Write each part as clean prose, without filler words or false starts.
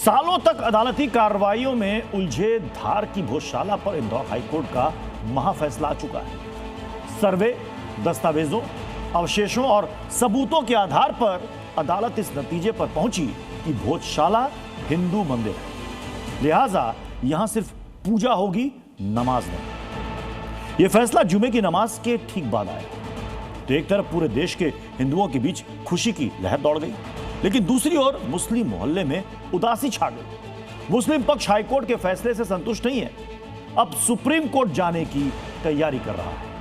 सालों तक अदालती कार्रवाइयों में उलझे धार की भोजशाला पर इंदौर हाईकोर्ट का महाफैसला आ चुका है। सर्वे, दस्तावेजों, अवशेषों और सबूतों के आधार पर अदालत इस नतीजे पर पहुंची कि भोजशाला हिंदू मंदिर है, लिहाजा यहां सिर्फ पूजा होगी, नमाज नहीं। यह फैसला जुमे की नमाज के ठीक बाद आया तो एक तरफ पूरे देश के हिंदुओं के बीच खुशी की लहर दौड़ गई, लेकिन दूसरी ओर मुस्लिम मोहल्ले में उदासी छा गई। मुस्लिम पक्ष हाईकोर्ट के फैसले से संतुष्ट नहीं है, अब सुप्रीम कोर्ट जाने की तैयारी कर रहा है।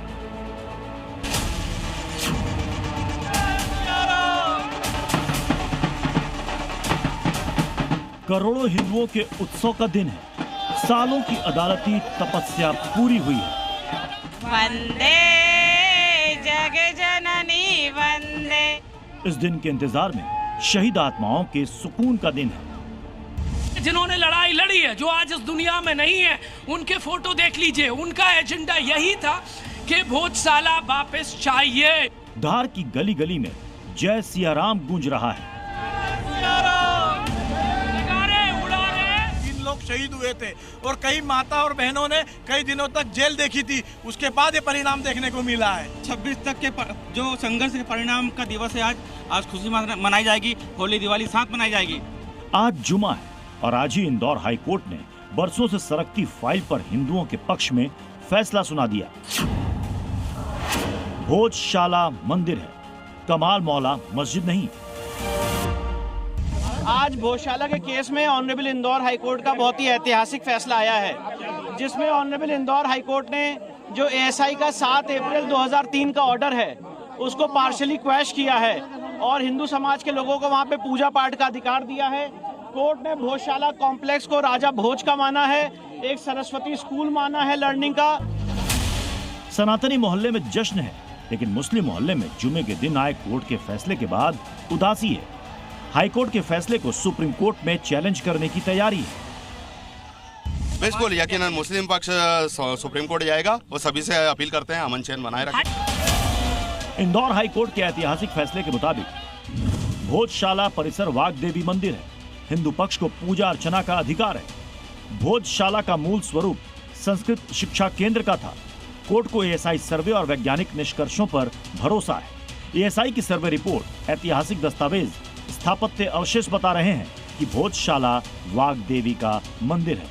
करोड़ों हिंदुओं के उत्सव का दिन है, सालों की अदालती तपस्या पूरी हुई है। वंदे जग जननी वंदे। इस दिन के इंतजार में शहीद आत्माओं के सुकून का दिन है। जिन्होंने लड़ाई लड़ी है, जो आज इस दुनिया में नहीं है, उनके फोटो देख लीजिए। उनका एजेंडा यही था कि भोजशाला वापस चाहिए। धार की गली गली में जय सिया राम गूंज रहा है। शहीद हुए थे और कई माता और बहनों ने कई दिनों तक जेल देखी थी, उसके बाद ये परिणाम देखने को मिला है। 26 तक के जो संघर्ष के परिणाम का दिवस है, आज खुशी मनाई जाएगी। होली दिवाली साथ मनाई जाएगी। आज जुमा है और आज ही इंदौर हाई कोर्ट ने बरसों से सरकती फाइल पर हिंदुओं के पक्ष में फैसला सुना दिया। भोजशाला मंदिर है, कमाल मौला मस्जिद नहीं। आज भोजशाला के केस में ऑनरेबल इंदौर हाईकोर्ट का बहुत ही ऐतिहासिक फैसला आया है, जिसमें ऑनरेबल इंदौर हाईकोर्ट ने जो एएसआई का 7 अप्रैल 2003 का ऑर्डर है उसको पार्शली क्वैश किया है और हिंदू समाज के लोगों को वहां पे पूजा पाठ का अधिकार दिया है। कोर्ट ने भोजशाला कॉम्प्लेक्स को राजा भोज का माना है, एक सरस्वती स्कूल माना है लर्निंग का। सनातनी मोहल्ले में जश्न है, लेकिन मुस्लिम मोहल्ले में जुमे के दिन आए कोर्ट के फैसले के बाद उदासी है। हाईकोर्ट के फैसले को सुप्रीम कोर्ट में चैलेंज करने की तैयारी है। बिल्कुल यकीनन मुस्लिम पक्ष सुप्रीम कोर्ट जाएगा और सभी से अपील करते हैं अमन चैन बनाए रखें। इंदौर हाईकोर्ट के ऐतिहासिक फैसले के मुताबिक भोजशाला परिसर वाग्देवी मंदिर है, हिंदू पक्ष को पूजा अर्चना का अधिकार है। भोजशाला का मूल स्वरूप संस्कृत शिक्षा केंद्र का था। कोर्ट को एएसआई सर्वे और वैज्ञानिक निष्कर्षों पर भरोसा है। एएसआई की सर्वे रिपोर्ट, ऐतिहासिक दस्तावेज, स्थापत्य अवशेष बता रहे हैं कि भोजशाला वाग्देवी का मंदिर है।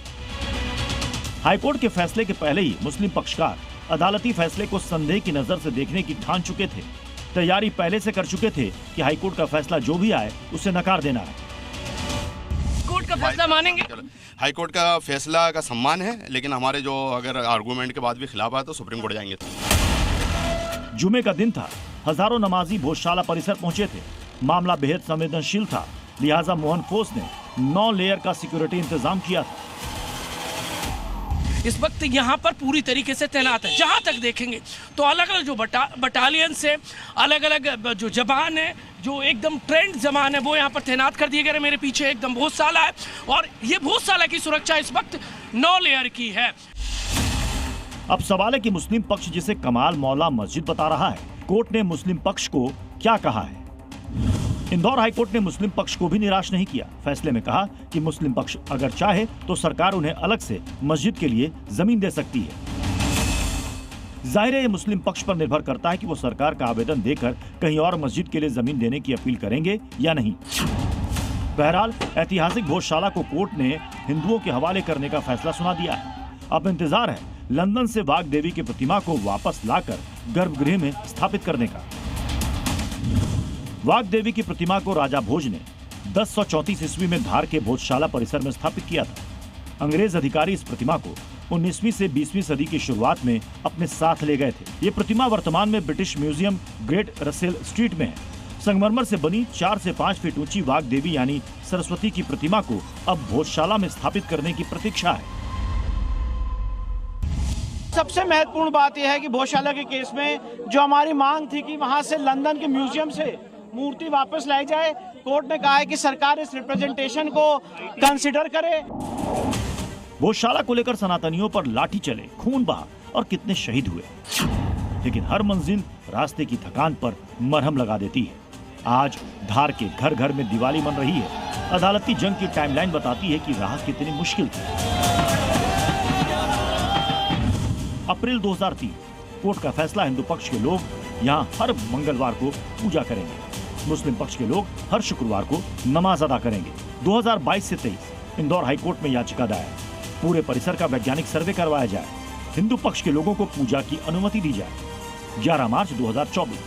हाईकोर्ट के फैसले के पहले ही मुस्लिम पक्षकार अदालती फैसले को संदेह की नजर से देखने की ठान चुके थे। तैयारी पहले से कर चुके थे कि हाईकोर्ट का फैसला जो भी आए उसे नकार देना है। कोर्ट का फैसला मानेंगे? हाईकोर्ट का फैसला का सम्मान है, लेकिन हमारे जो अगर आर्गूमेंट के बाद भी खिलाफ आए तो सुप्रीम कोर्ट जाएंगे। जुमे का दिन था, हजारों नमाजी भोजशाला परिसर पहुंचे थे। मामला बेहद संवेदनशील था, लिहाजा मोहन फोर्स ने 9 लेयर का सिक्योरिटी इंतजाम किया था। इस वक्त यहाँ पर पूरी तरीके से तैनात है। जहाँ तक देखेंगे तो अलग अलग जो बटालियन से अलग अलग जो जवान है, जो एकदम ट्रेंड जवान है, वो यहाँ पर तैनात कर दिए गए। मेरे पीछे एकदम भोजशाला है और ये भोजशाला की सुरक्षा इस वक्त 9 लेयर की है। अब सवाल है कि मुस्लिम पक्ष जिसे कमाल मौला मस्जिद बता रहा है, कोर्ट ने मुस्लिम पक्ष को क्या कहा है? इंदौर हाईकोर्ट ने मुस्लिम पक्ष को भी निराश नहीं किया। फैसले में कहा कि मुस्लिम पक्ष अगर चाहे तो सरकार उन्हें अलग से मस्जिद के लिए जमीन दे सकती है। जाहिर है ये मुस्लिम पक्ष पर निर्भर करता है कि वो सरकार का आवेदन देकर कहीं और मस्जिद के लिए जमीन देने की अपील करेंगे या नहीं। बहरहाल ऐतिहासिक भोजशाला को कोर्ट ने हिंदुओं के हवाले करने का फैसला सुना दिया है। अब इंतजार है लंदन से वाग्देवी की प्रतिमा को वापस लाकर गर्भगृह में स्थापित करने का। वाग्देवी की प्रतिमा को राजा भोज ने 1034 ईस्वी में धार के भोजशाला परिसर में स्थापित किया था। अंग्रेज अधिकारी इस प्रतिमा को 19वीं से 20वीं सदी की शुरुआत में अपने साथ ले गए थे। ये प्रतिमा वर्तमान में British museum great Russell street में है। संगमरमर से बनी 4 से 5 फीट ऊंची वाग्देवी यानी सरस्वती की प्रतिमा को अब भोजशाला में स्थापित करने की प्रतीक्षा है। सबसे महत्वपूर्ण बात यह है कि भोजशाला के केस में जो हमारी मांग थी कि वहां से लंदन के म्यूजियम से मूर्ति वापस लाई जाए, कोर्ट ने कहा है कि सरकार इस रिप्रेजेंटेशन को कंसीडर करे। भोजशाला को लेकर सनातनियों पर लाठी चले, खून बहा और कितने शहीद हुए, लेकिन हर मंजिल रास्ते की थकान पर मरहम लगा देती है। आज धार के घर घर में दिवाली मन रही है। अदालती जंग की टाइमलाइन बताती है कि राह कितनी मुश्किल थी। अप्रैल 2003 कोर्ट का फैसला, हिंदू पक्ष के लोग यहां हर मंगलवार को पूजा करेंगे, मुस्लिम पक्ष के लोग हर शुक्रवार को नमाज अदा करेंगे। 2022 से 23 इंदौर हाईकोर्ट में याचिका दायर, पूरे परिसर का वैज्ञानिक सर्वे करवाया जाए, हिंदू पक्ष के लोगों को पूजा की अनुमति दी जाए। 11 मार्च 2024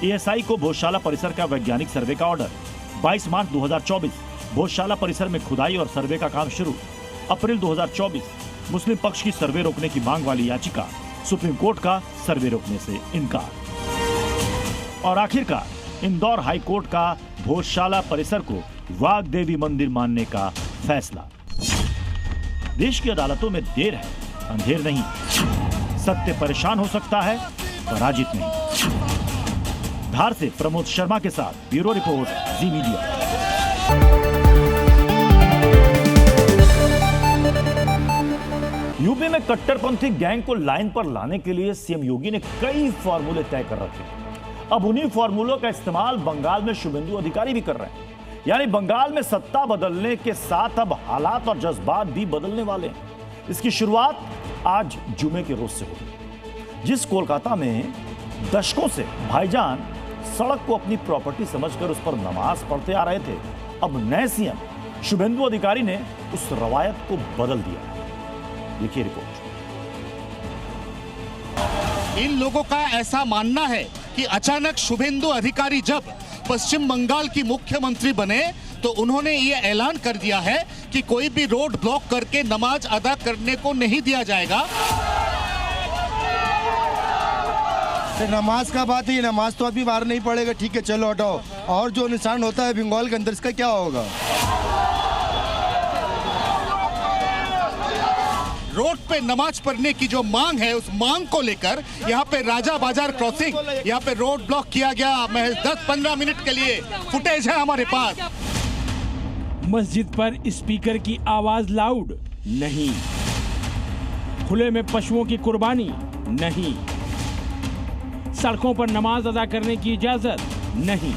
एएसआई को भोजशाला परिसर का वैज्ञानिक सर्वे का ऑर्डर। 22 मार्च 2024 भोजशाला परिसर में खुदाई और सर्वे का काम शुरू। अप्रैल 2024 मुस्लिम पक्ष की सर्वे रोकने की मांग वाली याचिका, सुप्रीम कोर्ट का सर्वे रोकने से इनकार। और आखिरकार इंदौर हाई कोर्ट का भोजशाला परिसर को वाग्देवी मंदिर मानने का फैसला। देश की अदालतों में देर है, अंधेर नहीं। सत्य परेशान हो सकता है, पराजित नहीं। धार से प्रमोद शर्मा के साथ ब्यूरो रिपोर्ट, जी मीडिया। यूपी में कट्टरपंथी गैंग को लाइन पर लाने के लिए सीएम योगी ने कई फॉर्मूले तय कर रखे हैं। अब उन्हीं फॉर्मूलों का इस्तेमाल बंगाल में शुभेंदु अधिकारी भी कर रहे हैं। यानी बंगाल में सत्ता बदलने के साथ अब हालात और जज्बात भी बदलने वाले हैं। इसकी शुरुआत आज जुमे के रोज से होगी। जिस कोलकाता में दशकों से भाईजान सड़क को अपनी प्रॉपर्टी समझकर उस पर नमाज पढ़ते आ रहे थे, अब नए सीएम शुभेंदु अधिकारी ने उस रवायत को बदल दिया। देखिए रिपोर्ट। इन लोगों का ऐसा मानना है कि अचानक शुभेंदु अधिकारी जब पश्चिम बंगाल की मुख्यमंत्री बने तो उन्होंने ये ऐलान कर दिया है कि कोई भी रोड ब्लॉक करके नमाज अदा करने को नहीं दिया जाएगा। नमाज का बात है, नमाज तो अभी बाहर नहीं पड़ेगा, ठीक है चलो हटाओ। और जो निशान होता है बंगाल के अंदर, इसका क्या होगा? रोड पे नमाज पढ़ने की जो मांग है, उस मांग को लेकर यहाँ पे राजा बाजार क्रॉसिंग, यहाँ पे रोड ब्लॉक किया गया। महज 10-15 मिनट के लिए फुटेज है हमारे पास। मस्जिद पर स्पीकर की आवाज लाउड नहीं, खुले में पशुओं की कुर्बानी नहीं, सड़कों पर नमाज अदा करने की इजाजत नहीं।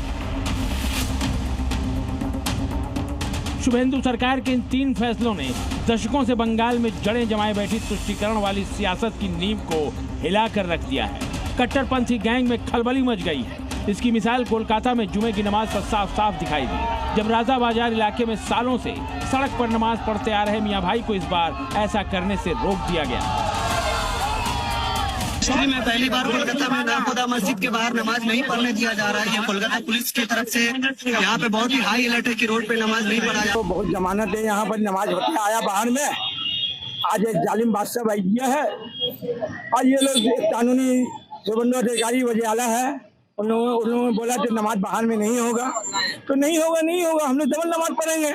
शुभेंदु सरकार के इन 3 फैसलों ने दशकों से बंगाल में जड़ें जमाए बैठी तुष्टीकरण वाली सियासत की नींव को हिलाकर रख दिया है। कट्टरपंथी गैंग में खलबली मच गई है। इसकी मिसाल कोलकाता में जुमे की नमाज पर साफ साफ दिखाई दी, जब राजा बाजार इलाके में सालों से सड़क पर नमाज पढ़ते आ रहे मियां भाई को इस बार ऐसा करने से रोक दिया गया। में पहली बार कोलकाता में नाखुदा मस्जिद के बाहर नमाज नहीं पढ़ने दिया जा रहा है। ये कोलकाता पुलिस की तरफ से यहाँ पे बहुत ही हाई अलर्ट है कि रोड पे नमाज नहीं पढ़ा जाए। तो बहुत जमानत है, यहाँ पर नमाज होते आया बाहर में। आज एक जालिम बादशाह भाई दिया है और ये लोग कानूनी शुभेंदु अधिकारी वजियाला है, उन लोगों ने बोला कि नमाज बाहर में नहीं होगा, तो नहीं होगा हम लोग डबल नमाज पढ़ेंगे।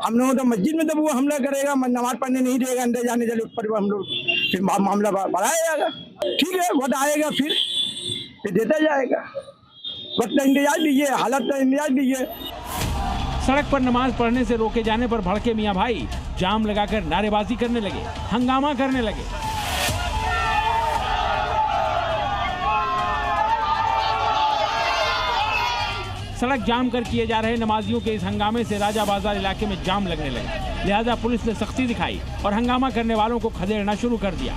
हम लोग तो मस्जिद में जब वो हमला करेगा, नमाज पढ़ने नहीं देगा, अंदर जाने चले ऊपर हम लोग फिर मामला बढ़ाया जाएगा। ठीक है, वक्त आएगा फिर देता जाएगा। वक्त का इंतजार कीजिए, हालत का इंतजार कीजिए। सड़क पर नमाज पढ़ने से रोके जाने पर भड़के मियां भाई जाम लगाकर नारेबाजी करने लगे, हंगामा करने लगे। सड़क जाम कर किए जा रहे नमाजियों के इस हंगामे से राजा बाजार इलाके में जाम लगने लगे। लिहाजा पुलिस ने सख्ती दिखाई और हंगामा करने वालों को खदेड़ना शुरू कर दिया।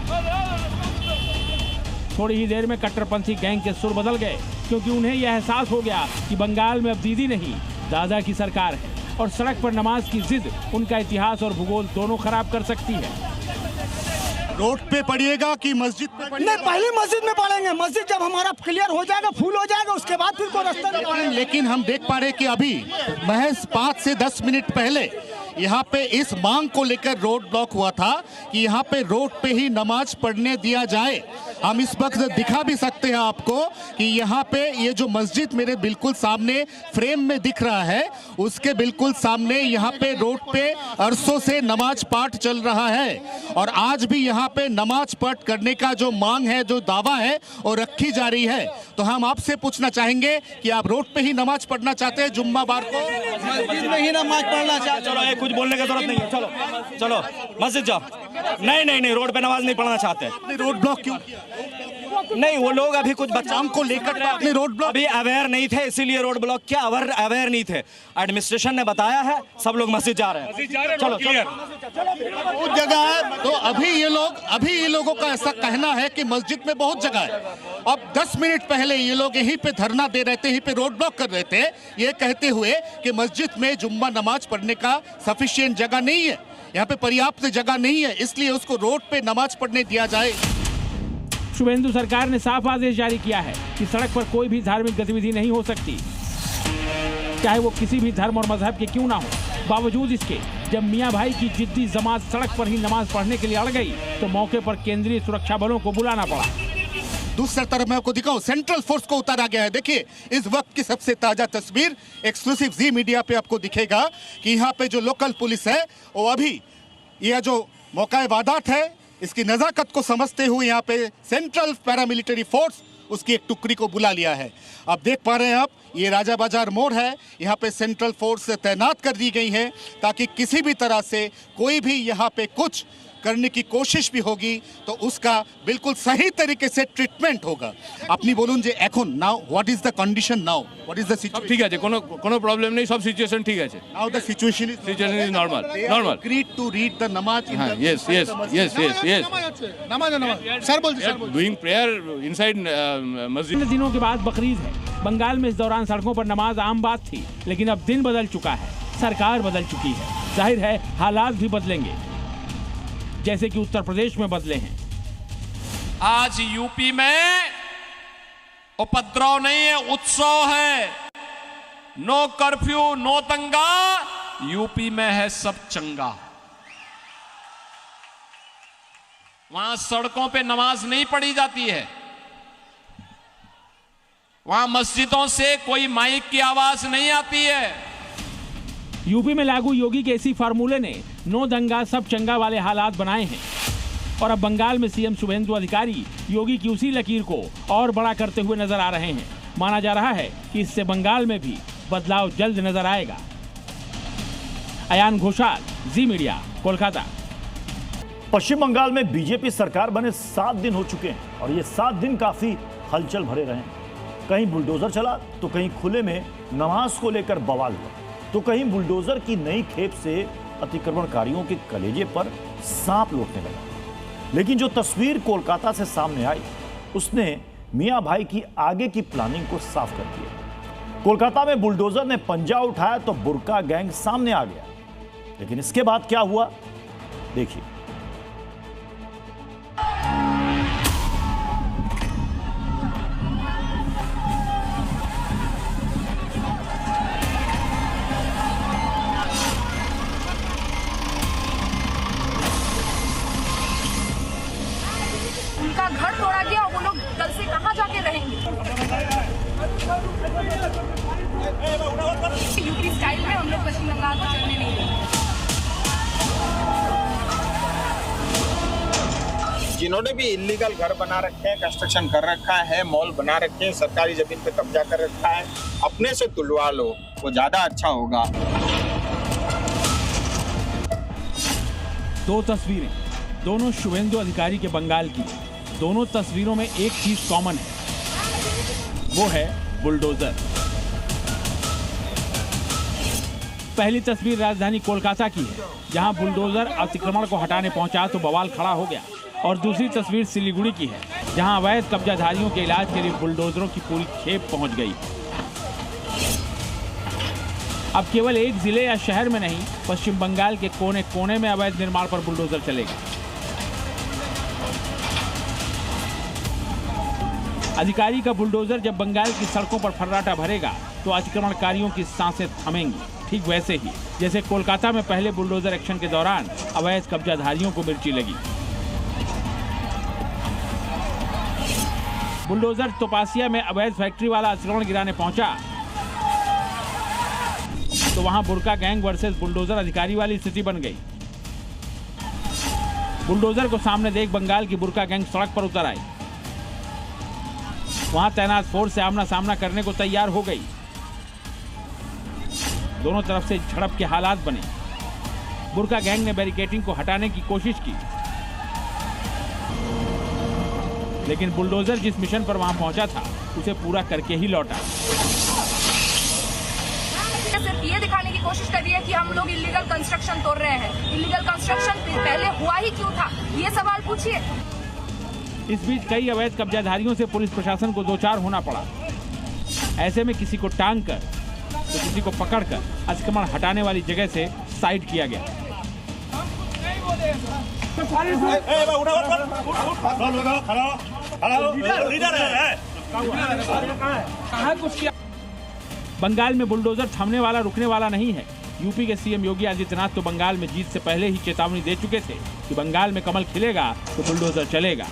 थोड़ी ही देर में कट्टरपंथी गैंग के सुर बदल गए, क्योंकि उन्हें यह एहसास हो गया कि बंगाल में अब दीदी नहीं दादा की सरकार है और सड़क पर नमाज की जिद उनका इतिहास और भूगोल दोनों खराब कर सकती है। रोड पे पढ़िएगा कि मस्जिद पे नहीं, पहले मस्जिद में पढ़ेंगे। मस्जिद जब हमारा क्लियर हो जाएगा, फुल हो जाएगा, उसके बाद फिर कोई रास्ता नहीं पढ़ेंगे। लेकिन हम देख पा रहे कि अभी महज 5 से 10 मिनट पहले यहाँ पे इस मांग को लेकर रोड ब्लॉक हुआ था कि यहाँ पे रोड पे ही नमाज पढ़ने दिया जाए। हम इस वक्त दिखा भी सकते हैं आपको कि यहाँ पे ये जो मस्जिद मेरे बिल्कुल सामने फ्रेम में दिख रहा है, उसके बिल्कुल सामने यहाँ पे रोड पे अरसों से नमाज पाठ चल रहा है और आज भी यहाँ पे नमाज पाठ करने का जो मांग है, जो दावा है, वो रखी जा रही है। तो हम आपसे पूछना चाहेंगे कि आप रोड पे ही नमाज पढ़ना चाहते हैं जुम्माबार को? मस्जिद में ही नमाज पढ़ना चाहते। चलो कुछ बोलने की जरूरत नहीं है, चलो मस्जिद जाओ। नहीं रोड पे नमाज नहीं पढ़ना चाहते। रोड ब्लॉक क्यों किया? नहीं, वो लोग अभी कुछ बचाव को लेकर अपने रोड ब्लॉक अभी अवेयर नहीं थे, इसीलिए रोड ब्लॉक क्या अवेयर नहीं थे। एडमिनिस्ट्रेशन ने बताया है, सब लोग मस्जिद जा रहे हैं। चलो बहुत जगह है, तो अभी ये लोगों का ऐसा कहना है कि मस्जिद में बहुत जगह है। अब 10 मिनट पहले ये लोग यहीं पे धरना दे रहे थे, यहीं पे रोड ब्लॉक कर रहे थे, ये कहते हुए कि मस्जिद में जुम्मा नमाज पढ़ने का सफिशिएंट जगह नहीं है, यहाँ पे पर्याप्त जगह नहीं है, इसलिए उसको रोड पे नमाज पढ़ने दिया जाए। शुभेंदु सरकार ने साफ आदेश जारी किया है कि सड़क पर कोई भी धार्मिक गतिविधि नहीं हो सकती, चाहे वो किसी भी धर्म और मजहब के क्यों ना हो। बावजूद इसके जब मियां भाई की जिद्दी जमात सड़क पर ही नमाज पढ़ने के लिए अड़ गई तो मौके पर केंद्रीय सुरक्षा बलों को बुलाना पड़ा। दूसरी तरफ मैं आपको दिखाऊं, सेंट्रल फोर्स को उतारा गया है। देखिए इस वक्त की सबसे ताजा तस्वीर एक्सक्लूसिव जी मीडिया पे आपको दिखेगा कि यहाँ पे जो लोकल पुलिस है वो अभी यह जो मौका वारदात है इसकी नज़ाकत को समझते हुए यहाँ पे सेंट्रल पैरामिलिट्री फोर्स उसकी एक टुकड़ी को बुला लिया है। आप देख पा रहे हैं आप, ये राजा बाजार मोड़ है, यहाँ पे सेंट्रल फोर्स तैनात कर दी गई है ताकि किसी भी तरह से कोई भी यहाँ पे कुछ करने की कोशिश भी होगी तो उसका बिल्कुल सही तरीके से ट्रीटमेंट होगा। अपनी बोलून जे এখন now what is the condition now, what is the situation? ঠিক আছে, কোনো প্রবলেম নেই, সব সিচুয়েশন ঠিক আছে। Now the situation is normal. agreed to read the namaz in the yes नमाज सर बोलते डूइंग प्रेयर इनसाइड मस्जिद। इन दिनों के बाद बकरीद है। बंगाल में इस दौरान सड़कों पर नमाज आम बात थी, लेकिन अब दिन बदल चुका है, सरकार बदल चुकी है। जाहिर है हालात भी बदलेंगे, जैसे कि उत्तर प्रदेश में बदले हैं। आज यूपी में उपद्रव नहीं है, उत्सव है। नो कर्फ्यू, नो दंगा, यूपी में है सब चंगा। वहां सड़कों पे नमाज नहीं पढ़ी जाती है, वहां मस्जिदों से कोई माइक की आवाज नहीं आती है। यूपी में लागू योगी के इसी फार्मूले ने नो दंगा सब चंगा वाले हालात बनाए हैं और अब बंगाल में सीएम शुभेंदु अधिकारी योगी की उसी लकीर को और बड़ा करते हुए नजर आ रहे हैं। माना जा रहा है कि इससे बंगाल में भी बदलाव जल्द नजर आएगा। अयान घोषाल, जी मीडिया, कोलकाता। पश्चिम बंगाल में बीजेपी सरकार बने 7 दिन हो चुके हैं और ये 7 दिन काफी हलचल भरे रहे। कहीं बुलडोजर चला तो कहीं खुले में नमाज को लेकर बवाल हुआ, तो कहीं बुलडोजर की नई खेप से अतिक्रमणकारियों के कलेजे पर सांप लौटने लगा। लेकिन जो तस्वीर कोलकाता से सामने आई उसने मियां भाई की आगे की प्लानिंग को साफ कर दिया। कोलकाता में बुलडोजर ने पंजा उठाया तो बुर्का गैंग सामने आ गया, लेकिन इसके बाद क्या हुआ देखिए। उनका घर तोड़ा गया और वो लोग कल से कहाँ जाके रहेंगे? यूपी स्टाइल में हम लोग पश्चिम बंगाल को चलने नहीं देंगे। जिन्होंने भी इलीगल घर बना रखे हैं, कंस्ट्रक्शन कर रखा है, मॉल बना रखे हैं, सरकारी जमीन पे कब्जा कर रखा है, अपने से तुलवा लो, वो ज्यादा अच्छा होगा। 2 तस्वीरें, दोनों शुभेंदु अधिकारी के बंगाल की। दोनों तस्वीरों में एक चीज कॉमन है, वो है बुलडोजर। पहली तस्वीर राजधानी कोलकाता की है, जहां बुलडोजर अतिक्रमण को हटाने पहुंचा तो बवाल खड़ा हो गया। और दूसरी तस्वीर सिलीगुड़ी की है, जहां अवैध कब्जाधारियों के इलाज के लिए बुलडोजरों की पूरी खेप पहुंच गई। अब केवल एक जिले या शहर में नहीं, पश्चिम बंगाल के कोने कोने में अवैध निर्माण पर बुलडोजर चलेगा। अधिकारी का बुलडोजर जब बंगाल की सड़कों पर फर्राटा भरेगा तो अतिक्रमणकारियों की सांसें थमेंगी, ठीक वैसे ही जैसे कोलकाता में पहले बुलडोजर एक्शन के दौरान अवैध कब्जाधारियों को मिर्ची लगी। बुलडोजर तोपासिया में अवैध फैक्ट्री वाला अतिक्रमण गिराने पहुंचा तो वहां बुर्का गैंग वर्सेस बुलडोजर अधिकारी वाली स्थिति बन गई। बुलडोजर को सामने देख बंगाल की बुर्का गैंग सड़क पर उतर आई। वहां तैनात फोर्स से आमना सामना करने को तैयार हो गई। दोनों तरफ से झड़प के हालात बने। बुर्का गैंग ने बैरिकेडिंग को हटाने की कोशिश की, लेकिन बुलडोजर जिस मिशन पर वहां पहुंचा था उसे पूरा करके ही लौटा। सिर्फ ये दिखाने की कोशिश कर रही है कि हम लोग इलीगल कंस्ट्रक्शन तोड़ रहे हैं। इलीगल कंस्ट्रक्शन पहले हुआ ही क्यों था, ये सवाल पूछिए। इस बीच कई अवैध कब्जाधारियों से पुलिस प्रशासन को दो चार होना पड़ा। ऐसे में किसी को टांग कर तो किसी को पकड़कर अतिक्रमण हटाने वाली जगह से साइड किया गया। बंगाल में बुलडोजर थमने वाला रुकने वाला नहीं है। यूपी के सीएम योगी आदित्यनाथ तो बंगाल में जीत से पहले ही चेतावनी दे चुके थे कि बंगाल में कमल खिलेगा तो बुलडोजर चलेगा।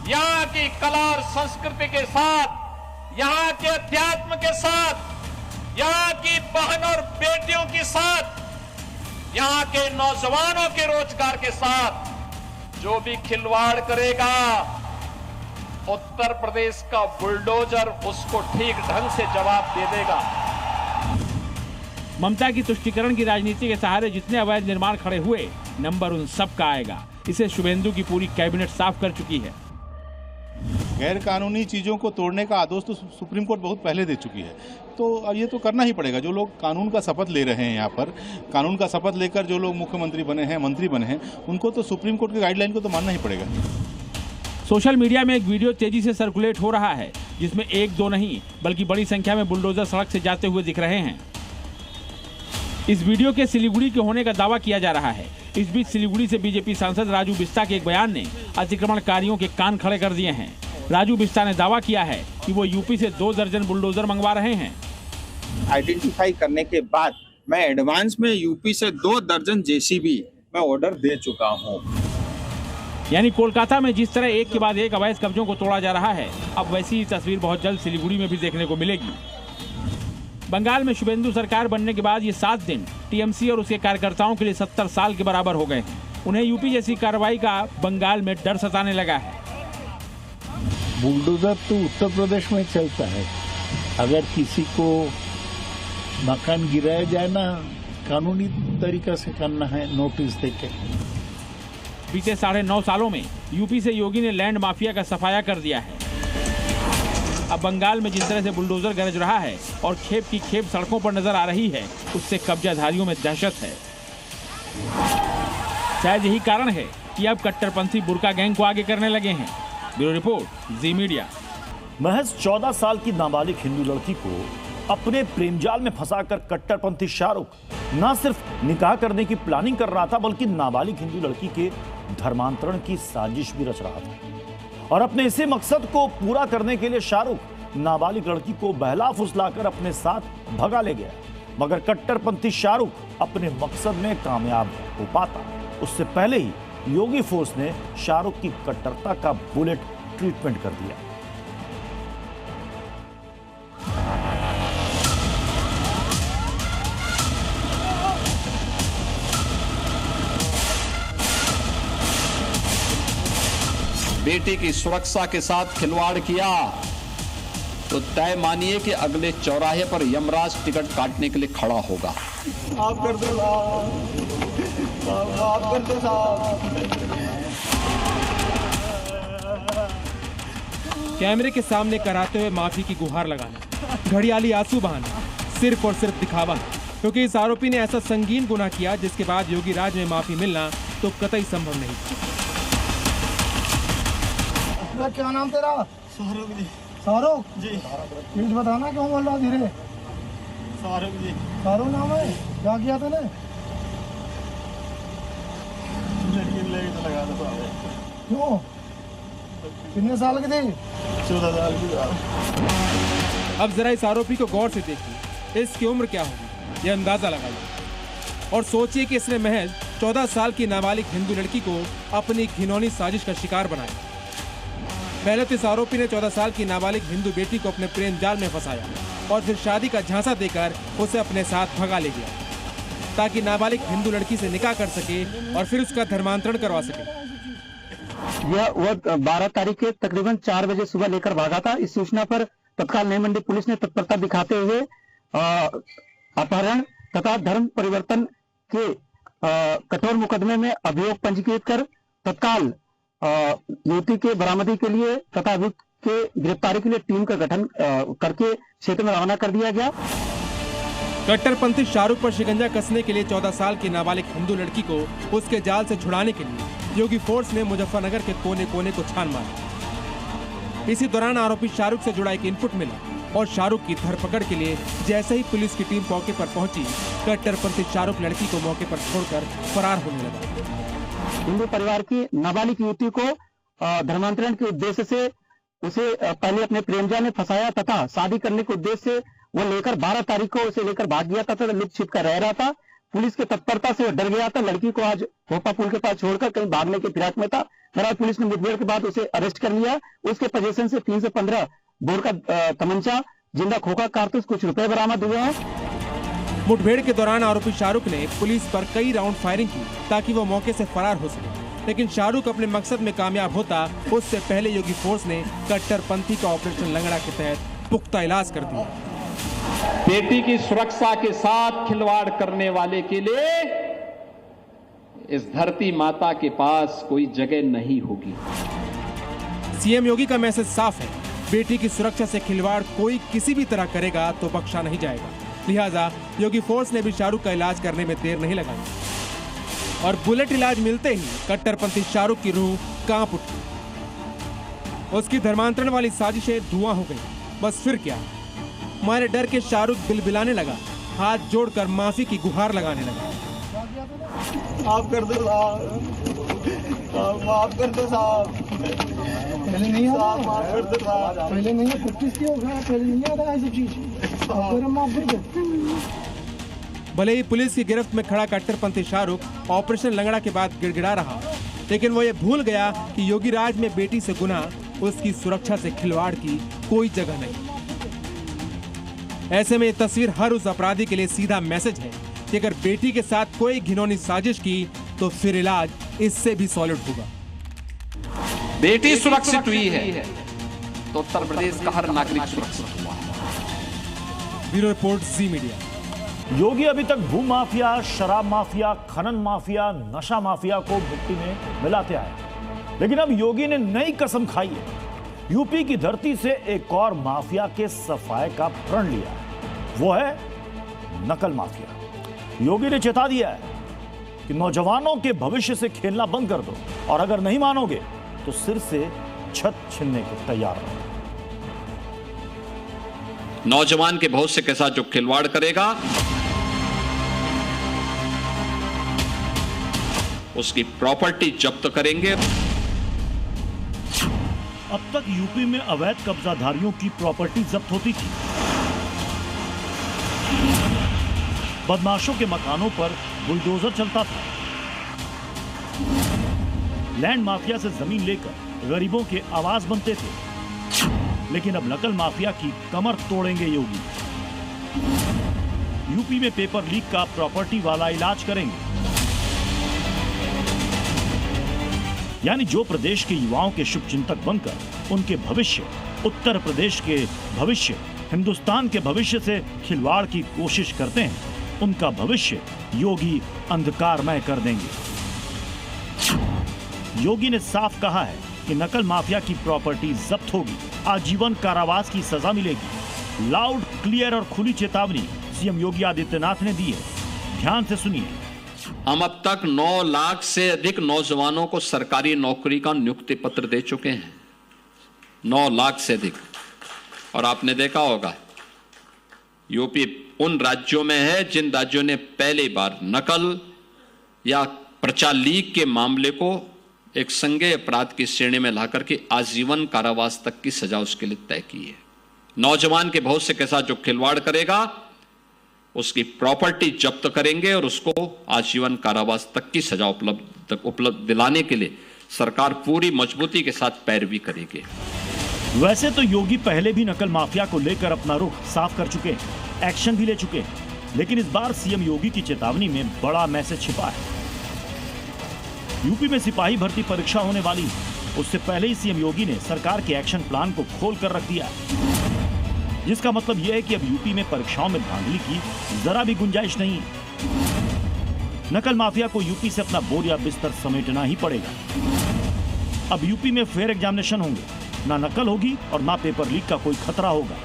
यहाँ की कला और संस्कृति के साथ, यहाँ के अध्यात्म के साथ, यहाँ की बहन और बेटियों के साथ, यहाँ के नौजवानों के रोजगार के साथ जो भी खिलवाड़ करेगा, उत्तर प्रदेश का बुलडोजर उसको ठीक ढंग से जवाब दे देगा। ममता की तुष्टीकरण की राजनीति के सहारे जितने अवैध निर्माण खड़े हुए, नंबर उन सब का आएगा। इसे शुभेंदु की पूरी कैबिनेट साफ कर चुकी है। गैर कानूनी चीज़ों को तोड़ने का आदेश तो सुप्रीम कोर्ट बहुत पहले दे चुकी है, तो अब ये तो करना ही पड़ेगा। जो लोग कानून का शपथ ले रहे हैं, यहाँ पर कानून का शपथ लेकर जो लोग मुख्यमंत्री बने हैं, मंत्री बने हैं, उनको तो सुप्रीम कोर्ट की गाइडलाइन को तो मानना ही पड़ेगा। सोशल मीडिया में एक वीडियो तेजी से सर्कुलेट हो रहा है जिसमें एक दो नहीं बल्कि बड़ी संख्या में बुलडोजर सड़क से जाते हुए दिख रहे हैं। इस वीडियो के सिलीगुड़ी के होने का दावा किया जा रहा है। इस बीच सिलीगुड़ी से बीजेपी सांसद राजू बिस्ता के एक बयान ने अतिक्रमणकारियों के कान खड़े कर दिए हैं। राजू बिस्ता ने दावा किया है कि वो यूपी से 2 दर्जन बुलडोजर मंगवा रहे हैं। आइडेंटिफाई करने के बाद मैं एडवांस में यूपी से 2 दर्जन जेसीबी मैं ऑर्डर दे चुका हूं। यानी कोलकाता में जिस तरह एक के बाद एक अवैध कब्जों को तोड़ा जा रहा है, अब वैसी ही तस्वीर बहुत जल्द सिलीगुड़ी में भी देखने को मिलेगी। बंगाल में शुभेंदु सरकार बनने के बाद ये 7 दिन टीएमसी और उसके कार्यकर्ताओं के लिए 70 साल के बराबर हो गए हैं। उन्हें यूपी जैसी कार्रवाई का बंगाल में डर सताने लगा है। बुलडोजर तो उत्तर प्रदेश में चलता है। अगर किसी को मकान गिराया जाए ना, कानूनी तरीका से करना है, नोटिस देके। बीते 9.5 सालों में यूपी से योगी ने लैंड माफिया का सफाया कर दिया है। अब बंगाल में जिस तरह से बुलडोजर गरज रहा है और खेप की खेप सड़कों पर नजर आ रही है, उससे कब्जाधारियों में दहशत है। शायद यही कारण है कि अब कट्टरपंथी बुर्का गैंग को आगे करने लगे हैं। ब्यूरो रिपोर्ट, जी मीडिया। महज 14 साल की नाबालिग हिंदू लड़की को अपने प्रेमजाल में फंसाकर कट्टरपंथी शाहरुख न सिर्फ निकाह करने की प्लानिंग कर रहा था, बल्कि नाबालिग हिंदू लड़की के धर्मांतरण की साजिश भी रच रहा था। और अपने इसी मकसद को पूरा करने के लिए शाहरुख नाबालिग लड़की को बहला फुसलाकर अपने साथ भगा ले गया। मगर कट्टरपंथी शाहरुख अपने मकसद में कामयाब हो पाता उससे पहले ही योगी फोर्स ने शाहरुख की कट्टरता का बुलेट ट्रीटमेंट कर दिया। बेटी की सुरक्षा के साथ खिलवाड़ किया तो तय मानिए कि अगले चौराहे पर यमराज टिकट काटने के लिए खड़ा होगा। आप कर दो साहब, आप कर दो साहब। कैमरे के सामने कराते हुए माफी की गुहार लगाना, घड़ियाली आंसू बहाना, सिर्फ और सिर्फ दिखावा, क्योंकि इस आरोपी ने ऐसा संगीन गुनाह किया जिसके बाद योगी राज में माफी मिलना तो कतई संभव नहीं। क्या नाम तेरा? शाहरुख जी। शाहरुख जी, प्लीज बताना क्यों बोल रहा धीरे? शाहरुख जी। शाहरुख नाम है? क्या किया तूने? लगा दो। क्यों? कितने साल की थी? 14 साल की। अब जरा इस आरोपी को गौर से देखिए, इसकी उम्र क्या होगी, ये अंदाजा लगाइए और सोचिए कि इसने महज 14 साल की नाबालिग हिंदू लड़की को अपनी घिनौनी साजिश का शिकार बनाया। पहले तो इस आरोपी ने 14 साल की नाबालिग हिंदू बेटी को अपने प्रेम जाल में फंसाया और फिर शादी का झांसा देकर उसे अपने साथ भगा ले गया ताकि नाबालिग हिंदू लड़की से निकाह कर सके और फिर उसका धर्मांतरण करवा सके। यह वो 12 तारीख के तकरीबन 4 बजे सुबह लेकर भागा था। इस सूचना पर तत्काल नई मंडी पुलिस ने तत्परता दिखाते हुए अपहरण तथा धर्म परिवर्तन के कठोर मुकदमे में अभियोग पंजीकृत कर तत्काल युवती के बरामदी के लिए तथा अभियुक्त के गिरफ्तारी के लिए टीम का गठन करके क्षेत्र में रवाना कर दिया गया। कट्टरपंथी शाहरुख पर शिकंजा कसने के लिए 14 साल की नाबालिग हिंदू लड़की को उसके जाल से छुड़ाने के लिए योगी फोर्स ने मुजफ्फरनगर के कोने कोने को छान मारा। इसी दौरान आरोपी शाहरुख से जुड़ा एक इनपुट मिला और शाहरुख की धरपकड़ के लिए जैसे ही पुलिस की टीम मौके पर पहुंची, कट्टरपंथी शाहरुख लड़की को मौके पर छोड़कर फरार होने लगा। हिंदू परिवार की नाबालिग युवती को धर्मांतरण के उद्देश्य से उसे पहले अपने प्रेमजा ने फंसाया तथा शादी करने के उद्देश्य से वो लेकर 12 तारीख को उसे लेकर भाग गया था तथा लुक छिप कर रह रहा था। पुलिस की तत्परता से वो डर गया था। लड़की को आज भोपा पुल के पास छोड़कर कहीं भागने के फिराक में था। बहरहाल पुलिस ने मुठभेड़ के बाद उसे अरेस्ट कर लिया। उसके पोजीशन से 3 से 15 बोर का तमंचा, जिंदा खोखा कारतूस, कुछ रुपए बरामद हुए हैं। मुठभेड़ के दौरान आरोपी शाहरुख ने पुलिस पर कई राउंड फायरिंग की ताकि वो मौके से फरार हो सके, लेकिन शाहरुख अपने मकसद में कामयाब होता उससे पहले योगी फोर्स ने कट्टरपंथी का ऑपरेशन लंगड़ा के तहत पुख्ता इलाज कर दिया। बेटी की सुरक्षा के साथ खिलवाड़ करने वाले के लिए इस धरती माता के पास कोई जगह नहीं होगी। सीएम योगी का मैसेज साफ है, बेटी की सुरक्षा से खिलवाड़ कोई किसी भी तरह करेगा तो बख्शा नहीं जाएगा। लिहाजा योगी फोर्स ने भी शाहरुख का इलाज करने में देर नहीं लगाई और बुलेट इलाज मिलते ही कट्टरपंथी शाहरुख की रूह कांप उठी। उसकी धर्मांतरण वाली साजिशें धुआं हो गई। बस फिर क्या, हमारे डर के शाहरुख बिलबिलाने लगा, हाथ जोड़कर माफी की गुहार लगाने लगा। माफ कर दो साहब, माफ कर दो साहब। पहले नहीं आता, माफ कर दो साहब। पहले नहीं, 25 की हो गया, पहले नहीं आता ऐसी चीज। माफ कर दो। भले ही पुलिस की गिरफ्त में खड़ा कट्टरपंथी शाहरुख ऑपरेशन लंगड़ा के बाद गिड़गिड़ा रहा, लेकिन वो ये भूल गया कि योगी राज में बेटी से गुना उसकी सुरक्षा से खिलवाड़ की कोई जगह नहीं। ऐसे में ये तस्वीर हर उस अपराधी के लिए सीधा मैसेज है कि अगर बेटी के साथ कोई घिनौनी साजिश की तो फिर इलाज इससे भी सॉलिड होगा। बेटी सुरक्षित हुई है तो उत्तर प्रदेश का हर नागरिक सुरक्षित हुआ है। ब्यूरो रिपोर्ट, जी मीडिया। योगी अभी तक भू माफिया, शराब माफिया, खनन माफिया, नशा माफिया को मिट्टी में मिलाते आए, लेकिन अब योगी ने नई कसम खाई है। यूपी की धरती से एक और माफिया के सफाए का प्रण लिया है, वो है नकल माफिया। योगी ने चेता दिया है कि नौजवानों के भविष्य से खेलना बंद कर दो और अगर नहीं मानोगे तो सिर से छत छीनने को तैयार रहो। नौजवान के भविष्य के साथ जो खिलवाड़ करेगा उसकी प्रॉपर्टी जब्त करेंगे। अब तक यूपी में अवैध कब्जाधारियों की प्रॉपर्टी जब्त होती थी। बदमाशों के मकानों पर बुलडोजर चलता था। लैंड माफिया से जमीन लेकर गरीबों के आवास बनते थे, लेकिन अब नकल माफिया की कमर तोड़ेंगे योगी। यूपी में पेपर लीक का प्रॉपर्टी वाला इलाज करेंगे, यानी जो प्रदेश के युवाओं के शुभचिंतक बनकर उनके भविष्य, उत्तर प्रदेश के भविष्य, हिंदुस्तान के भविष्य से खिलवाड़ की कोशिश करते हैं, उनका भविष्य योगी अंधकारमय कर देंगे। योगी ने साफ कहा है कि नकल माफिया की प्रॉपर्टी जब्त होगी, आजीवन कारावास की सजा मिलेगी। लाउड, क्लियर और खुली चेतावनी सीएम योगी आदित्यनाथ ने दी है। ध्यान से सुनिए। हम अब तक 9 लाख से अधिक नौजवानों को सरकारी नौकरी का नियुक्ति पत्र दे चुके हैं, 9 लाख से अधिक। और आपने देखा होगा यूपी उन राज्यों में है जिन राज्यों ने पहली बार नकल या प्रचार लीक के मामले को एक संज्ञेय अपराध की श्रेणी में लाकर के आजीवन कारावास तक की सजा उसके लिए तय की है। नौजवान के भविष्य के साथ जो खिलवाड़ करेगा उसकी प्रॉपर्टी जब्त करेंगे और उसको आजीवन कारावास तक की सजा उपलब्ध दिलाने के लिए सरकार पूरी मजबूती के साथ पैरवी करेगी। वैसे तो योगी पहले भी नकल माफिया को लेकर अपना रुख साफ कर चुके हैं, एक्शन भी ले चुके हैं, लेकिन इस बार सीएम योगी की चेतावनी में बड़ा मैसेज छिपा है। यूपी में सिपाही भर्ती परीक्षा होने वाली है, उससे पहले ही सीएम योगी ने सरकार के एक्शन प्लान को खोल कर रख दिया है, जिसका मतलब यह है कि अब यूपी में परीक्षाओं में धांधली की जरा भी गुंजाइश नहीं है। नकल माफिया को यूपी से अपना बोरिया बिस्तर समेटना ही पड़ेगा। अब यूपी में फेयर एग्जामिनेशन होंगे, ना नकल होगी और ना पेपर लीक का कोई खतरा होगा।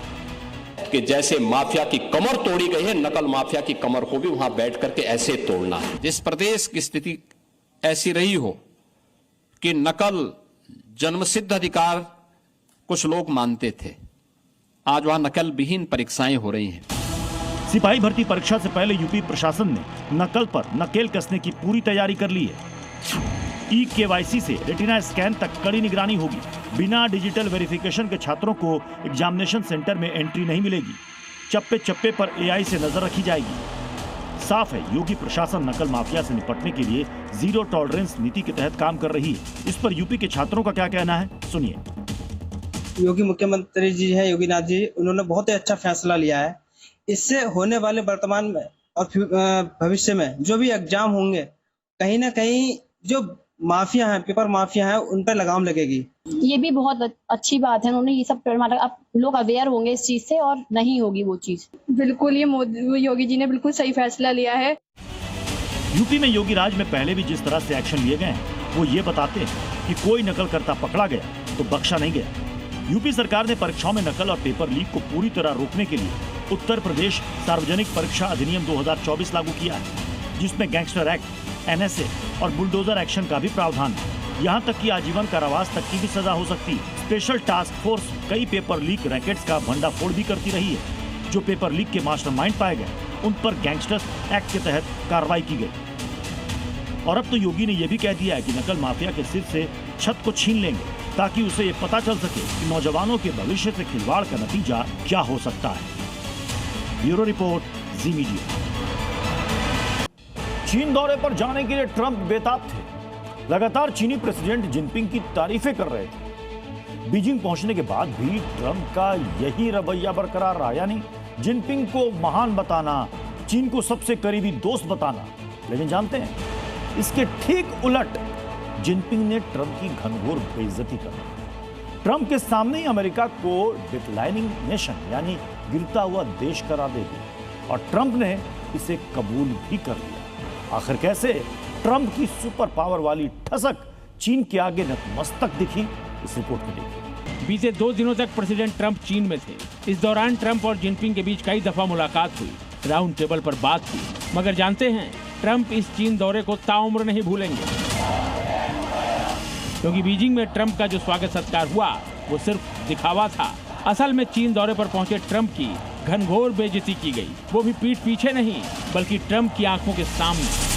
कि जैसे माफिया की कमर तोड़ी गई है, नकल माफिया की कमर को भी वहां बैठ करके ऐसे तोड़ना है। जिस प्रदेश की स्थिति ऐसी रही हो कि नकल जन्मसिद्ध अधिकार कुछ लोग मानते थे, आज वहां नकल विहीन परीक्षाएं हो रही हैं। सिपाही भर्ती परीक्षा से पहले यूपी प्रशासन ने नकल पर नकेल कसने की पूरी तैयारी कर ली है। ई-केवाईसी से रेटिना स्कैन तक कड़ी निगरानी होगी। बिना डिजिटल वेरिफिकेशन के छात्रों को एग्जामिनेशन सेंटर में एंट्री नहीं मिलेगी। चप्पे चप्पे पर एआई से नजर रखी जाएगी। साफ है, योगी प्रशासन नकल माफिया से निपटने के लिए जीरो टॉलरेंस नीति के तहत काम कर रही है। इस पर यूपी के छात्रों का क्या कहना है, सुनिए। योगी मुख्यमंत्री जी हैं, योगीनाथ जी, उन्होंने बहुत ही अच्छा फैसला लिया है। इससे होने वाले वर्तमान में और भविष्य में जो भी एग्जाम होंगे, कहीं ना कहीं जो माफिया हैं, पेपर माफिया हैं, उन पर लगाम लगेगी। ये भी बहुत अच्छी बात है, उन्होंने ये सब अब लोग अवेयर होंगे इस चीज से और नहीं होगी वो चीज। बिल्कुल, ये योगी जी ने बिल्कुल सही फैसला लिया है। यूपी में योगी राज में पहले भी जिस तरह से एक्शन लिए गए हैं, वो ये बताते हैं कि कोई नकल करता पकड़ा गया तो बख्शा नहीं गया। यूपी सरकार ने परीक्षाओं में नकल और पेपर लीक को पूरी तरह रोकने के लिए उत्तर प्रदेश सार्वजनिक परीक्षा अधिनियम 2024 लागू किया है, जिसमें गैंगस्टर एक्ट, एनएसए और बुलडोजर एक्शन का भी प्रावधान है। यहाँ तक कि आजीवन कारावास तक की भी सजा हो सकती है। स्पेशल टास्क फोर्स कई पेपर लीक रैकेट्स का भंडाफोड़ भी करती रही है। जो पेपर लीक के मास्टरमाइंड पाए गए, उन पर गैंगस्टर्स एक्ट के तहत कार्रवाई की गई। और अब तो योगी ने यह भी कह दिया है कि नकल माफिया के सिर से छत को छीन लेंगे, ताकि उसे ये पता चल सके कि नौजवानों के भविष्य से खिलवाड़ का नतीजा क्या हो सकता है। ब्यूरो रिपोर्ट, जी मीडिया। चीन दौरे पर जाने के लिए ट्रंप बेताब थे। लगातार चीनी प्रेसिडेंट जिनपिंग की तारीफें कर रहे थे। बीजिंग पहुंचने के बाद भी ट्रंप का यही रवैया बरकरार रहा, यानी जिनपिंग को महान बताना, चीन को सबसे करीबी दोस्त बताना। लेकिन जानते हैं, इसके ठीक उलट जिनपिंग ने ट्रंप की घनघोर बेइज्जती कर दी। ट्रंप के सामने ही अमेरिका को डिक्लाइनिंग नेशन यानी गिरता हुआ देश करार दे दिया, और ट्रंप ने इसे कबूल भी कर लिया। आखिर कैसे ट्रंप की सुपर पावर वाली ठसक चीन के आगे नतमस्तक दिखी, इस रिपोर्ट में देखिए। बीते 2 दिनों तक प्रेसिडेंट ट्रंप चीन में थे। इस दौरान ट्रंप और जिनपिंग के बीच कई दफा मुलाकात हुई, राउंड टेबल पर बात हुई। मगर जानते हैं, ट्रंप इस चीन दौरे को ताउम्र नहीं भूलेंगे, क्योंकि बीजिंग में ट्रंप का जो स्वागत सत्कार हुआ वो सिर्फ दिखावा था। असल में चीन दौरे पर पहुंचे ट्रंप की घनघोर बेइज्जती की गई, वो भी पीठ पीछे नहीं बल्कि ट्रंप की आंखों के सामने।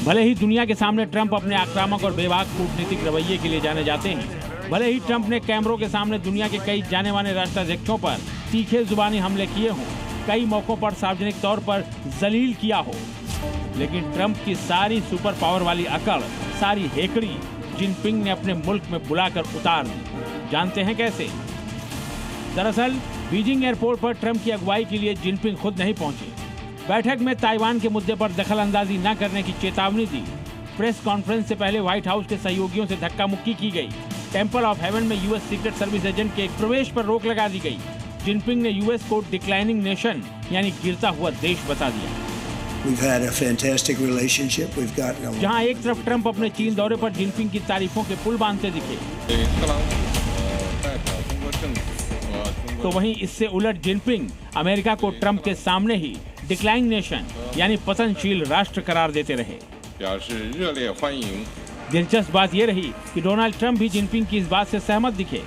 भले ही दुनिया के सामने ट्रंप अपने आक्रामक और बेबाक कूटनीतिक रवैये के लिए जाने जाते हैं, भले ही ट्रंप ने कैमरों के सामने दुनिया के कई जाने माने राष्ट्राध्यक्षों पर तीखे जुबानी हमले किए हों, कई मौकों पर सार्वजनिक तौर पर जलील किया हो, लेकिन ट्रंप की सारी सुपर पावर वाली अकड़, सारी हेकड़ी जिनपिंग ने अपने मुल्क में बुलाकर उतार दी। जानते हैं कैसे? दरअसल बीजिंग एयरपोर्ट पर ट्रंप की अगुवाई के लिए जिनपिंग खुद नहीं पहुंचे। बैठक में ताइवान के मुद्दे पर दखल अंदाजी न करने की चेतावनी दी। प्रेस कॉन्फ्रेंस से पहले व्हाइट हाउस के सहयोगियों से धक्का मुक्की की गई। टेम्पल ऑफ हेवन में यूएस सीक्रेट सर्विस एजेंट के प्रवेश पर रोक लगा दी गई। जिनपिंग ने यूएस को डिक्लाइनिंग नेशन यानी गिरता हुआ देश बता दिया। जहां एक तरफ ट्रंप अपने चीन दौरे पर जिनपिंग की तारीफों के पुल बांधते दिखे, तो वहीं इससे उलट जिनपिंग अमेरिका को ट्रंप के सामने ही डिक्लाइनिंग नेशन यानी पतनशील राष्ट्र करार देते रहे। दिलचस्प बात यह रही कि डोनाल्ड ट्रंप भी जिनपिंग की इस बात से सहमत दिखे।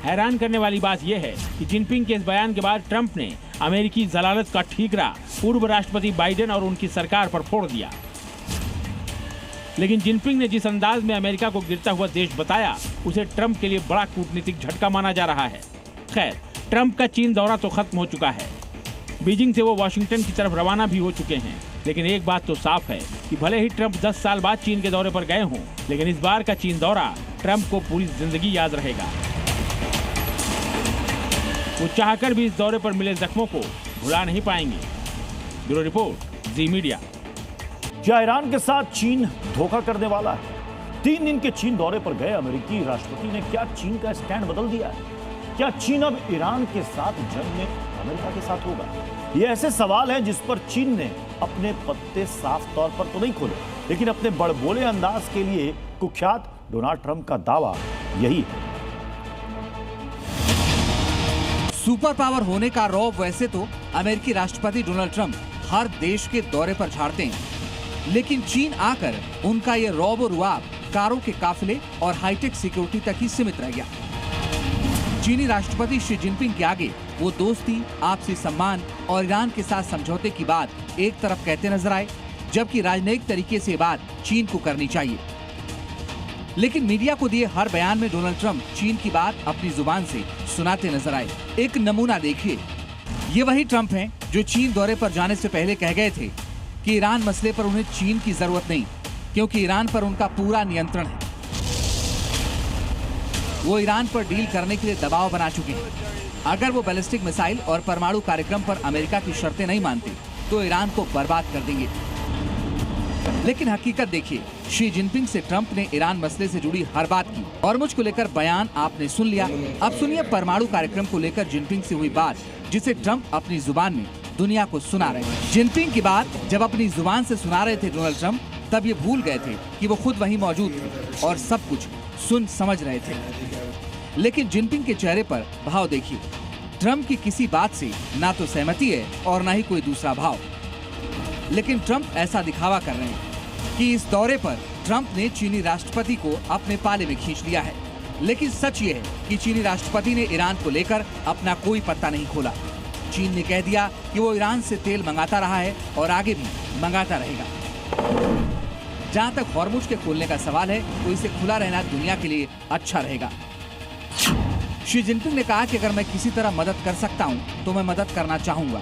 हैरान करने वाली बात यह है कि जिनपिंग के इस बयान के बाद ट्रंप ने अमेरिकी जलालत का ठीकरा पूर्व राष्ट्रपति बाइडेन और उनकी सरकार पर फोड़ दिया। लेकिन जिनपिंग ने जिस अंदाज में अमेरिका को गिरता हुआ देश बताया, उसे ट्रंप के लिए बड़ा कूटनीतिक झटका माना जा रहा है। खैर, ट्रंप का चीन दौरा तो खत्म हो चुका है। बीजिंग से वो वाशिंगटन की तरफ रवाना भी हो चुके हैं। लेकिन एक बात तो साफ है कि भले ही ट्रंप 10 साल बाद चीन के दौरे पर गए हों, लेकिन इस बार का चीन दौरा ट्रंप को पूरी जिंदगी याद रहेगा। वो चाहकर भी इस दौरे पर मिले जख्मों को भुला नहीं पाएंगे। ब्यूरो रिपोर्ट, जी मीडिया। क्या ईरान के साथ चीन धोखा करने वाला है? 3 दिन के चीन दौरे पर गए अमेरिकी राष्ट्रपति ने क्या चीन का स्टैंड बदल दिया है? क्या चीन अब ईरान के साथ जंग में अमेरिका के साथ होगा? ये ऐसे सवाल हैं जिस पर चीन ने अपने पत्ते साफ तौर पर तो नहीं खोले, लेकिन अपने बड़बोले अंदाज के लिए कुख्यात डोनाल्ड ट्रंप का दावा यही है। सुपर पावर होने का रौब वैसे तो अमेरिकी राष्ट्रपति डोनाल्ड ट्रंप हर देश के दौरे पर झाड़ते हैं, लेकिन चीन आकर उनका ये रौब और रुआब कारों के काफिले और हाईटेक सिक्योरिटी तक ही सीमित रह गया। चीनी राष्ट्रपति शी जिनपिंग के आगे वो दोस्ती, आपसी सम्मान और ईरान के साथ समझौते की बात एक तरफ कहते नजर आए, जबकि राजनयिक तरीके से बात चीन को करनी चाहिए। लेकिन मीडिया को दिए हर बयान में डोनाल्ड ट्रंप चीन की बात अपनी जुबान से सुनाते नजर आए। एक नमूना देखिए, ये वही ट्रंप हैं जो चीन दौरे पर जाने से पहले कह गए थे कि ईरान मसले पर उन्हें चीन की जरूरत नहीं, क्योंकि ईरान पर उनका पूरा नियंत्रण है। वो ईरान पर डील करने के लिए दबाव बना चुके हैं। अगर वो बैलिस्टिक मिसाइल और परमाणु कार्यक्रम पर अमेरिका की शर्तें नहीं मानते तो ईरान को बर्बाद कर देंगे। लेकिन हकीकत देखिए, शी जिनपिंग से ट्रंप ने ईरान मसले से जुड़ी हर बात की और मुझको लेकर बयान आपने सुन लिया। अब सुनिए परमाणु कार्यक्रम को लेकर जिनपिंग से हुई बात, जिसे ट्रंप अपनी जुबान में दुनिया को सुना रहे हैं। जिनपिंग की बात जब अपनी जुबान से सुना रहे थे डोनाल्ड ट्रंप, तब ये भूल गए थे कि वो खुद वहीं मौजूद थे और सब कुछ सुन समझ रहे थे। लेकिन जिनपिंग के चेहरे पर भाव देखिए, ट्रंप की किसी बात से ना तो सहमति है और ना ही कोई दूसरा भाव। लेकिन ट्रंप ऐसा दिखावा कर रहे हैं कि इस दौरे पर ट्रंप ने चीनी राष्ट्रपति को अपने पाले में खींच लिया है। लेकिन सच ये है कि चीनी राष्ट्रपति ने ईरान को लेकर अपना कोई पत्ता नहीं खोला। चीन ने कह दिया कि वो ईरान से तेल मंगाता रहा है और आगे भी मंगाता रहेगा। जहां तक हॉर्मुज के खोलने का सवाल है, तो इसे खुला रहना दुनिया के लिए अच्छा रहेगा। शी जिनपिंग ने कहा कि अगर मैं किसी तरह मदद कर सकता हूं, तो मैं मदद करना चाहूंगा।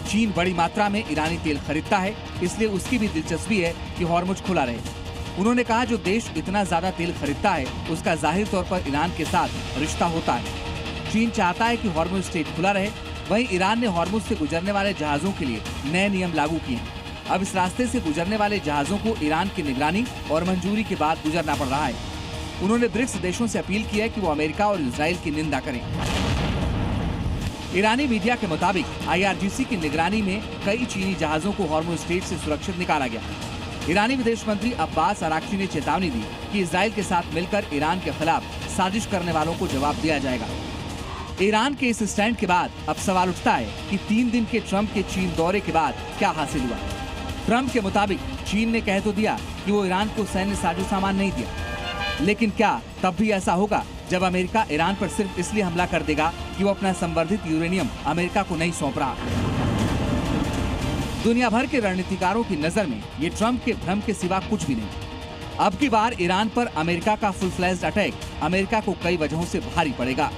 चीन बड़ी मात्रा में ईरानी तेल खरीदता है, इसलिए उसकी भी दिलचस्पी है कि हॉर्मुज खुला रहे। उन्होंने कहा जो देश इतना ज्यादा तेल खरीदता है, उसका जाहिर तौर पर ईरान के साथ रिश्ता होता है। चीन चाहता है कि हॉर्मुज स्ट्रेट खुला रहे। वहीं ईरान ने हॉर्मुज से गुजरने वाले जहाजों के लिए नए नियम लागू किए हैं। अब इस रास्ते से गुजरने वाले जहाजों को ईरान की निगरानी और मंजूरी के बाद गुजरना पड़ रहा है। उन्होंने ब्रिक्स देशों से अपील की है कि वो अमेरिका और इजराइल की निंदा करें। ईरानी मीडिया के मुताबिक IRGC की निगरानी में कई चीनी जहाजों को हॉर्मुज स्ट्रेट से सुरक्षित निकाला गया। ईरानी विदेश मंत्री अब्बास अराक्ची ने चेतावनी दी कि इजराइल के साथ मिलकर ईरान के खिलाफ साजिश करने वालों को जवाब दिया जाएगा। ईरान के इस स्टैंड के बाद अब सवाल उठता है कि 3 दिन के ट्रंप के चीन दौरे के बाद क्या हासिल हुआ। ट्रंप के मुताबिक चीन ने कह तो दिया कि वो ईरान को सैन्य साजो सामान नहीं दिया, लेकिन क्या तब भी ऐसा होगा जब अमेरिका ईरान पर सिर्फ इसलिए हमला कर देगा कि वो अपना संवर्धित यूरेनियम अमेरिका को नहीं सौंप रहा। दुनिया भर के रणनीतिकारों की नजर में ये ट्रंप के भ्रम के सिवा कुछ भी नहीं। अब की बार ईरान पर अमेरिका का फुल फ्लैश्ड अटैक अमेरिका को कई वजहों से भारी पड़ेगा।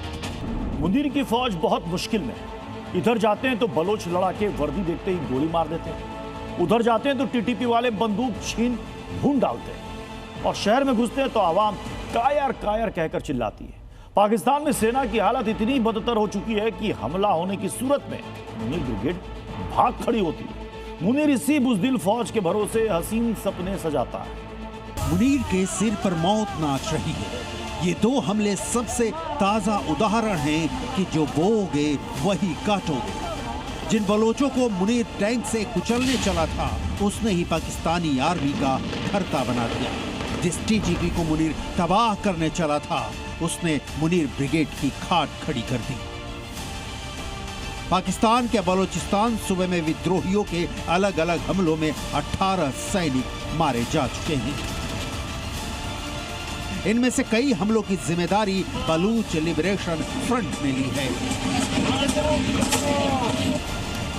मुनीर की फौज बहुत मुश्किल में है। इधर जाते हैं तो बलोच लड़ाके वर्दी देखते ही गोली मार देते हैं, उधर जाते हैं तो टीटीपी वाले बंदूक छीन भून डालते हैं, और शहर में घुसते हैं तो आवाम कायर कायर कहकर चिल्लाती है। पाकिस्तान में सेना की हालत इतनी बदतर हो चुकी है कि हमला होने की सूरत में मुनीर ब्रिगेड भाग खड़ी होती है। मुनीर इसी बुज़दिल फौज के भरोसे हसीन सपने सजाता है। मुनीर के सिर पर मौत नाच रही है। ये 2 हमले सबसे ताजा उदाहरण हैं कि जो बोओगे वही काटोगे। जिन बलोचों को मुनीर टैंक से कुचलने चला था, उसने ही पाकिस्तानी आर्मी का भरता बना दिया। जिस टीटीपी को मुनीर तबाह करने चला था, उसने मुनीर ब्रिगेड की खाट खड़ी कर दी। पाकिस्तान के बलोचिस्तान सूबे में विद्रोहियों के अलग अलग हमलों में 18 सैनिक मारे जा चुके हैं। इनमें से कई हमलों की जिम्मेदारी बलूच लिबरेशन फ्रंट ने ली है।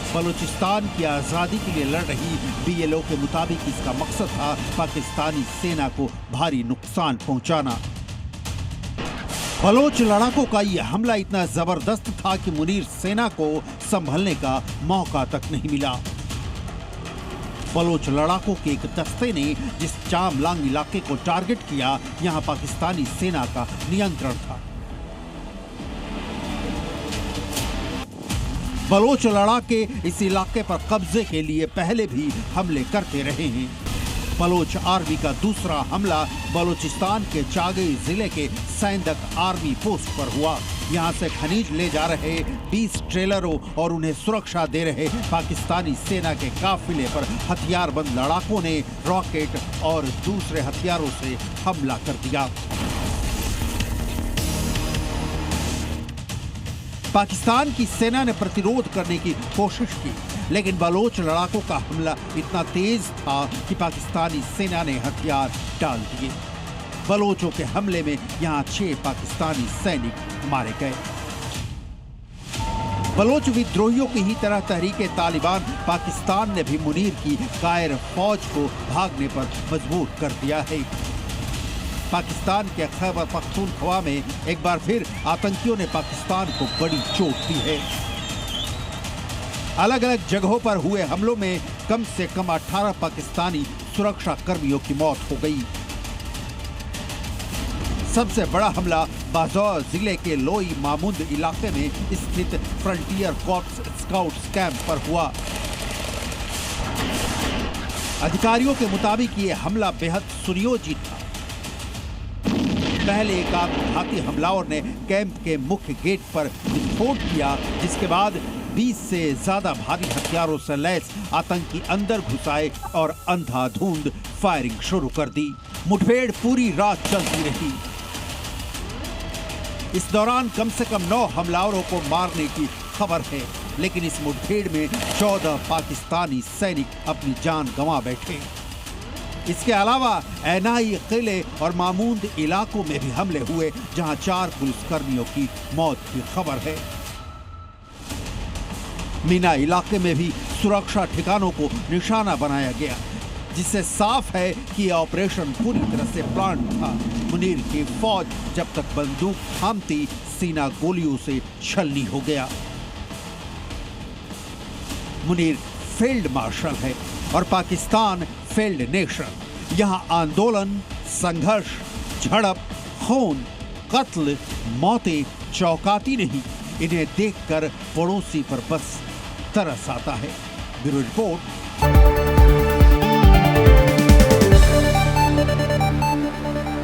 बलूचिस्तान की आजादी के लिए लड़ रही BLO के मुताबिक इसका मकसद था पाकिस्तानी सेना को भारी नुकसान पहुंचाना। बलोच लड़ाकों का यह हमला इतना जबरदस्त था कि मुनीर सेना को संभलने का मौका तक नहीं मिला। बलोच लड़ाकों के एक दस्ते ने जिस चामलांग इलाके को टारगेट किया, यहां पाकिस्तानी सेना का नियंत्रण था। बलोच लड़ाके इस इलाके पर कब्जे के लिए पहले भी हमले करते रहे हैं। बलोच आर्मी का दूसरा हमला बलूचिस्तान के चागई जिले के सैंदक आर्मी पोस्ट पर हुआ। यहां से खनिज ले जा रहे 20 ट्रेलरों और उन्हें सुरक्षा दे रहे पाकिस्तानी सेना के काफिले पर हथियारबंद लड़ाकों ने रॉकेट और दूसरे हथियारों से हमला कर दिया। पाकिस्तान की सेना ने प्रतिरोध करने की कोशिश की, लेकिन बलोच लड़ाकों का हमला इतना तेज था कि पाकिस्तानी सेना ने हथियार डाल दिए। बलोचों के हमले में यहां 6 पाकिस्तानी सैनिक मारे गए। बलोच विद्रोहियों की ही तरह तहरीके तालिबान पाकिस्तान ने भी मुनीर की कायर फौज को भागने पर मजबूर कर दिया है। पाकिस्तान के खैबर पख्तूनख्वा में एक बार फिर आतंकियों ने पाकिस्तान को बड़ी चोट दी है। अलग अलग जगहों पर हुए हमलों में कम से कम 18 पाकिस्तानी सुरक्षा कर्मियों की मौत हो गई। सबसे बड़ा हमला बाजौर जिले के लोई मामूद इलाके में स्थित फ्रंटियर कॉर्प्स स्काउट्स कैंप पर हुआ। अधिकारियों के मुताबिक ये हमला बेहद सुनियोजित था। पहले एक आत्मघाती हमलावर ने कैंप के मुख्य गेट पर विस्फोट किया, जिसके बाद 20 से ज्यादा भारी हथियारों से लैस आतंकी अंदर घुस आए और अंधाधुंध फायरिंग शुरू कर दी। मुठभेड़ पूरी रात चलती रही। इस दौरान कम से कम 9 हमलावरों को मारने की खबर है, लेकिन इस मुठभेड़ में 14 पाकिस्तानी सैनिक अपनी जान गंवा बैठे। इसके अलावा ऐनाई किले और मामूद इलाकों में भी हमले हुए, जहां 4 पुलिसकर्मियों की मौत की खबर है। मीना इलाके में भी सुरक्षा ठिकानों को निशाना बनाया गया, जिससे साफ है कि यह ऑपरेशन पूरी तरह से प्लान था। मुनीर की फौज जब तक बंदूक थामती, सीना गोलियों से छलनी हो गया। मुनीर फील्ड मार्शल है और पाकिस्तान फील्ड नेशन। यहाँ आंदोलन, संघर्ष, झड़प, खून, कत्ल, मौतें चौंकाती नहीं। इन्हें देखकर पड़ोसी पर बस तरस आता है। Bureau report.